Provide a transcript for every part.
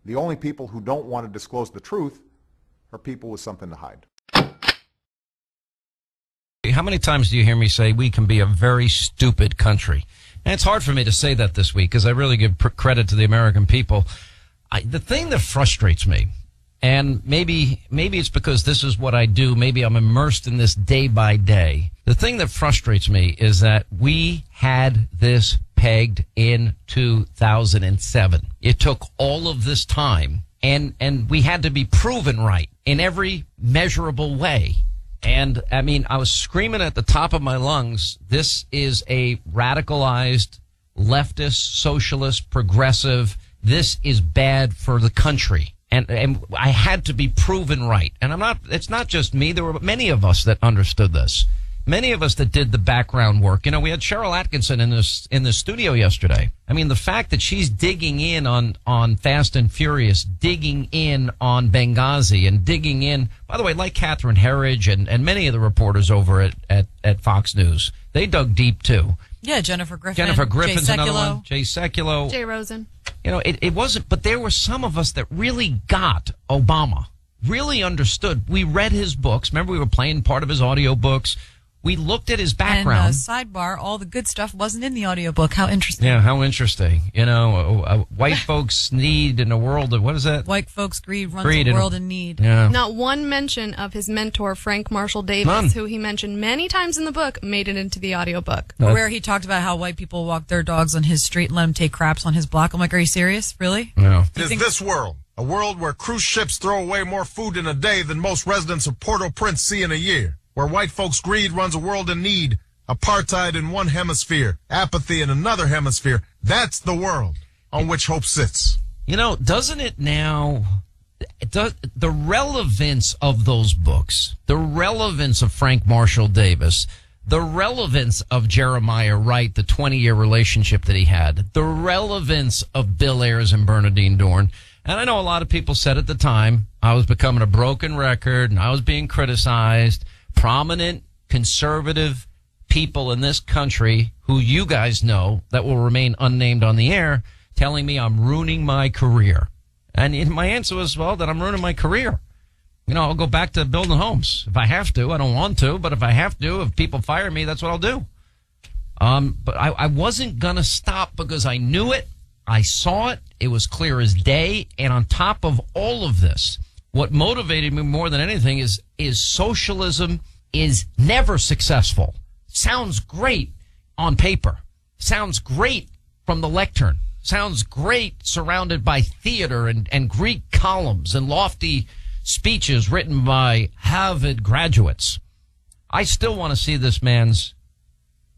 The only people who don't want to disclose the truth are people with something to hide. How many times do you hear me say we can be a very stupid country? And it's hard for me to say that this week because I really give credit to the American people. The thing that frustrates me, and maybe it's because this is what I do, maybe I'm immersed in this day by day. The thing that frustrates me is that we had this pegged in 2007. It took all of this time, and we had to be proven right in every measurable way. And, I mean, I was screaming at the top of my lungs, this is a radicalized, leftist, socialist, progressive, this is bad for the country. And I had to be proven right. And it's not just me, there were many of us that understood this. Many of us that did the background work. You know, we had Cheryl Atkinson in the studio yesterday. I mean, the fact that she's digging in on Fast and Furious, digging in on Benghazi, and digging in, by the way, like Catherine Herridge and many of the reporters over at Fox News, they dug deep too. Yeah, Jennifer Griffin's Jay another one. Jay Sekulow. Jay Rosen. You know, it wasn't, but there were some of us that really got Obama, really understood. We read his books. Remember, we were playing part of his audio books. We looked at his background. And sidebar, all the good stuff wasn't in the audiobook. How interesting. Yeah, how interesting. You know, white folks need in a world of, what is that? White folks greed runs a world in need. Yeah. Not one mention of his mentor, Frank Marshall Davis, who he mentioned many times in the book, made it into the audiobook. Where he talked about how white people walk their dogs on his street and let him take craps on his block. I'm like, are you serious? Really? No. Is this world a world where cruise ships throw away more food in a day than most residents of Port-au-Prince see in a year? Where white folks' greed runs a world in need, apartheid in one hemisphere, apathy in another hemisphere. That's the world on which hope sits. You know, doesn't it now, the relevance of those books, the relevance of Frank Marshall Davis, the relevance of Jeremiah Wright, the 20-year relationship that he had, the relevance of Bill Ayers and Bernadine Dorn. And I know a lot of people said at the time I was becoming a broken record and I was being criticized. Prominent conservative people in this country who you guys know that will remain unnamed on the air telling me I'm ruining my career. And my answer was, well, then I'm ruining my career. You know, I'll go back to building homes if I have to. I don't want to, but if I have to, if people fire me, that's what I'll do. But I wasn't going to stop because I knew it. I saw it. It was clear as day. And on top of all of this, what motivated me more than anything is socialism is never successful. Sounds great on paper. Sounds great from the lectern. Sounds great surrounded by theater and Greek columns and lofty speeches written by Harvard graduates. I still want to see this man's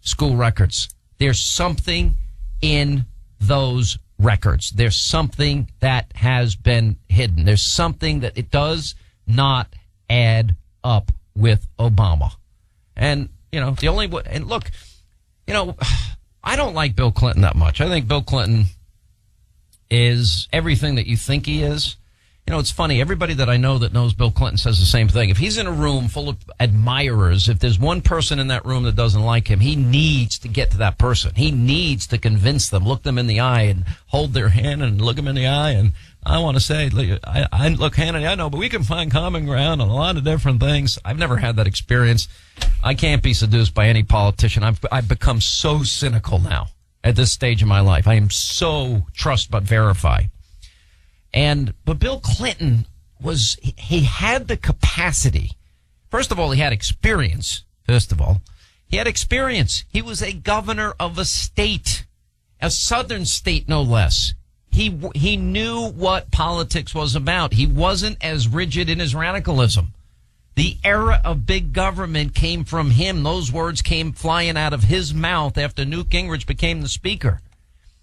school records. There's something in those records. There's something that has been hidden. There's something that it does not add up with Obama. And, you know, the only way, and look, you know, I don't like Bill Clinton that much. I think Bill Clinton is everything that you think he is. You know, it's funny. Everybody that I know that knows Bill Clinton says the same thing. If he's in a room full of admirers, if there's one person in that room that doesn't like him, he needs to get to that person. He needs to convince them, look them in the eye and hold their hand and look them in the eye. And I want to say, look, Hannity, I know, but we can find common ground on a lot of different things. I've never had that experience. I can't be seduced by any politician. I've become so cynical now at this stage of my life. I am so trust but verify. But Bill Clinton he had the capacity. First of all, he had experience. He had experience. He was a governor of a state, a southern state, no less. He knew what politics was about. He wasn't as rigid in his radicalism. The era of big government came from him. Those words came flying out of his mouth after Newt Gingrich became the speaker.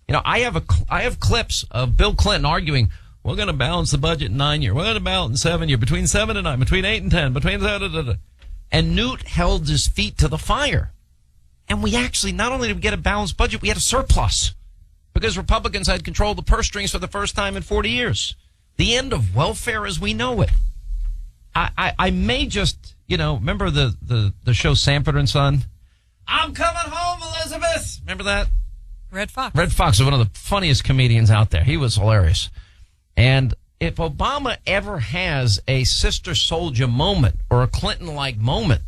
You know, I have clips of Bill Clinton arguing, we're going to balance the budget in 9 years. We're going to balance in 7 years, between 7 and 9, between 8 and 10, between And Newt held his feet to the fire. And we actually, not only did we get a balanced budget, we had a surplus because Republicans had control of the purse strings for the first time in 40 years. The end of welfare as we know it. I may just, you know, remember the show Sanford and Son? I'm coming home, Elizabeth. Remember that? Red Fox. Red Fox was one of the funniest comedians out there. He was hilarious. And if Obama ever has a sister soldier moment or a Clinton-like moment,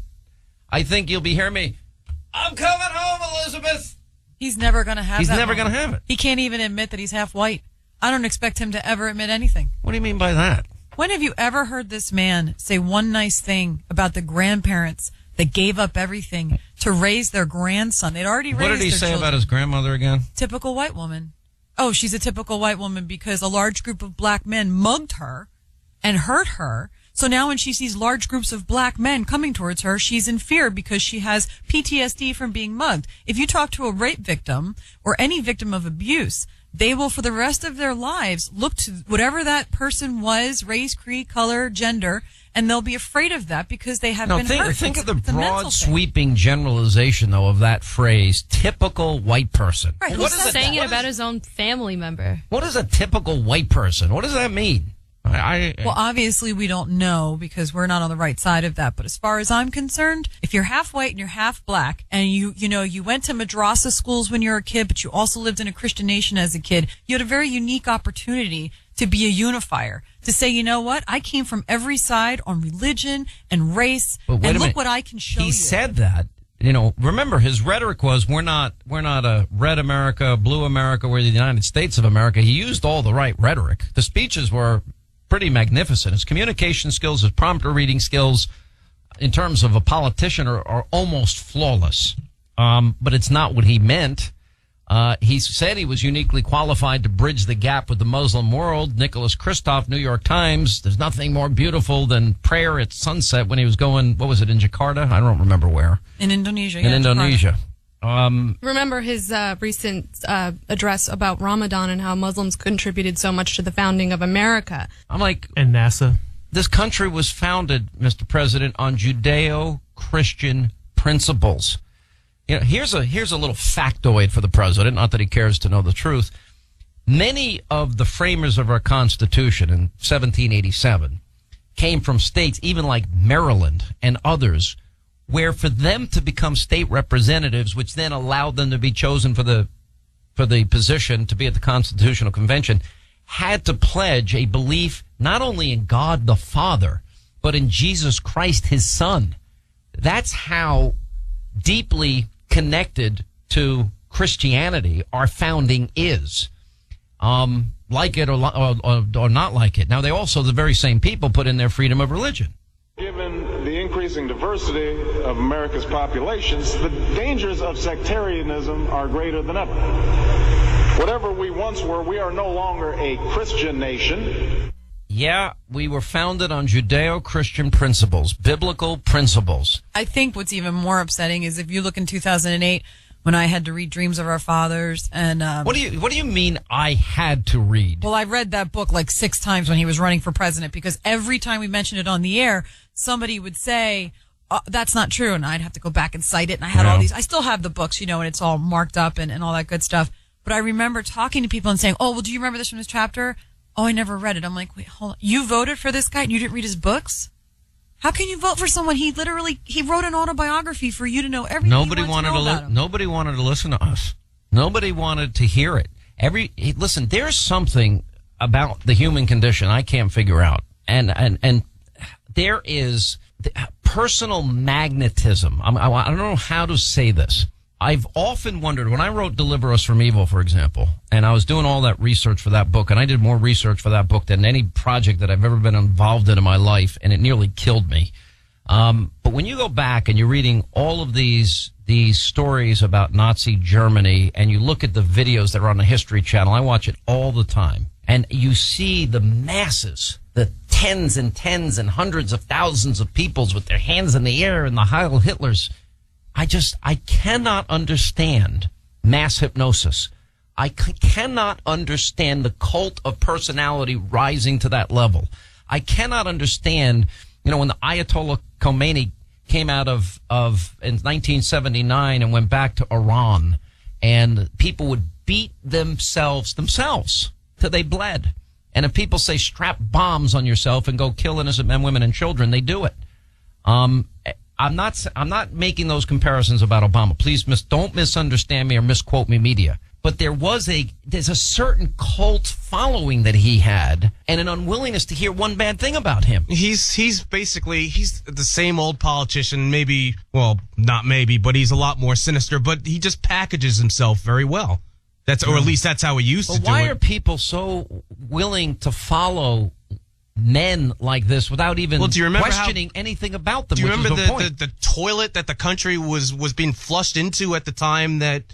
I think you'll be hearing me, I'm coming home, Elizabeth. He's never going to have He's that never moment. going to have it. He can't even admit that he's half white. I don't expect him to ever admit anything. What do you mean by that? When have you ever heard this man say one nice thing about the grandparents that gave up everything to raise their grandson? They'd already raised their What did he say children. about his grandmother again? Typical white woman. Oh, she's a typical white woman because a large group of black men mugged her and hurt her. So now when she sees large groups of black men coming towards her, she's in fear because she has PTSD from being mugged. If you talk to a rape victim or any victim of abuse, they will, for the rest of their lives, look to whatever that person was, race, creed, color, gender, and they'll be afraid of that because they have been hurt. Think of the It's a mental broad, thing. sweeping generalization, though, of that phrase, typical white person. Right, He's what is saying that? it about his own family member. What is a typical white person? What does that mean? Well, obviously we don't know because we're not on the right side of that. But as far as I'm concerned, if you're half white and you're half black and you went to madrasa schools when you were a kid, but you also lived in a Christian nation as a kid, you had a very unique opportunity to be a unifier, to say, you know what? I came from every side on religion and race, But wait and a look minute. what I can show you. He said that. You know, remember his rhetoric was, we're not a red America, blue America, we're the United States of America. He used all the right rhetoric. The speeches were pretty magnificent. His communication skills, his prompter reading skills, in terms of a politician, are almost flawless. But it's not what he meant. He said he was uniquely qualified to bridge the gap with the Muslim world. Nicholas Kristof, New York Times, there's nothing more beautiful than prayer at sunset when he was going, what was it, in Jakarta? I don't remember where. In Indonesia. In yeah, Indonesia. Remember his recent address about Ramadan and how Muslims contributed so much to the founding of America. I'm like, And NASA. this country was founded, Mr. President, on Judeo-Christian principles. You know, here's a little factoid for the president, not that he cares to know the truth. Many of the framers of our Constitution in 1787 came from states, even like Maryland and others, where for them to become state representatives, which then allowed them to be chosen for the position to be at the Constitutional Convention, had to pledge a belief not only in God the Father, but in Jesus Christ, his Son. That's how deeply connected to Christianity our founding is. Like it or not like it. Now, they also, the very same people, put in their freedom of religion. Given the increasing diversity of America's populations, the dangers of sectarianism are greater than ever. Whatever we once were, we are no longer a Christian nation. Yeah, we were founded on Judeo-Christian principles, biblical principles. I think what's even more upsetting is if you look in 2008 when I had to read Dreams of Our Fathers and What do you mean I had to read? well, I read that book like 6 times when he was running for president because every time we mentioned it on the air, somebody would say, that's not true. And I'd have to go back and cite it. And I had all these, I still have the books, and it's all marked up and all that good stuff. But I remember talking to people and saying, oh, well, do you remember this from this chapter? Oh, I never read it. I'm like, wait, hold on. You voted for this guy and you didn't read his books? How can you vote for someone? He wrote an autobiography for you to know everything. Nobody wanted to listen to us. Nobody wanted to hear it. Listen, there's something about the human condition I can't figure out. And there is personal magnetism. I don't know how to say this. I've often wondered, when I wrote Deliver Us from Evil, for example, and I was doing all that research for that book, and I did more research for that book than any project that I've ever been involved in my life, and it nearly killed me. But when you go back and you're reading all of these stories about Nazi Germany, and you look at the videos that are on the History Channel, I watch it all the time, and you see the masses, the tens and tens and hundreds of thousands of peoples with their hands in the air and the Heil Hitlers. I cannot understand mass hypnosis. I cannot understand the cult of personality rising to that level. I cannot understand, when the Ayatollah Khomeini came out of in 1979 and went back to Iran, and people would beat themselves till they bled. And if people say strap bombs on yourself and go kill innocent men, women, and children, they do it. I'm not making those comparisons about Obama. Please don't misunderstand me or misquote me, media. but there's a certain cult following that he had, and an unwillingness to hear one bad thing about him. He's basically the same old politician, maybe, well, not maybe, but he's a lot more sinister, but he just packages himself very well. Or at least that's how he used to do it. Why are people so willing to follow men like this without even questioning anything about them? Do you remember the toilet that the country was being flushed into at the time that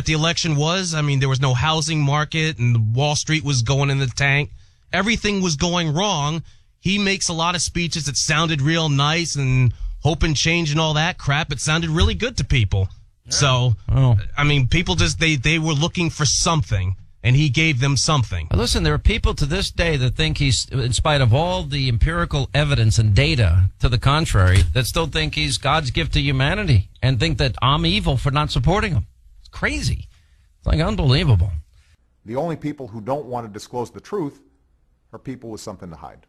the election was? I mean, there was no housing market, and Wall Street was going in the tank. Everything was going wrong. He makes a lot of speeches that sounded real nice and hope and change and all that crap. It sounded really good to people. So, I mean, people just, they were looking for something, and he gave them something. Listen, there are people to this day that think he's, in spite of all the empirical evidence and data to the contrary, that still think he's God's gift to humanity and think that I'm evil for not supporting him. It's crazy. It's like unbelievable. The only people who don't want to disclose the truth are people with something to hide.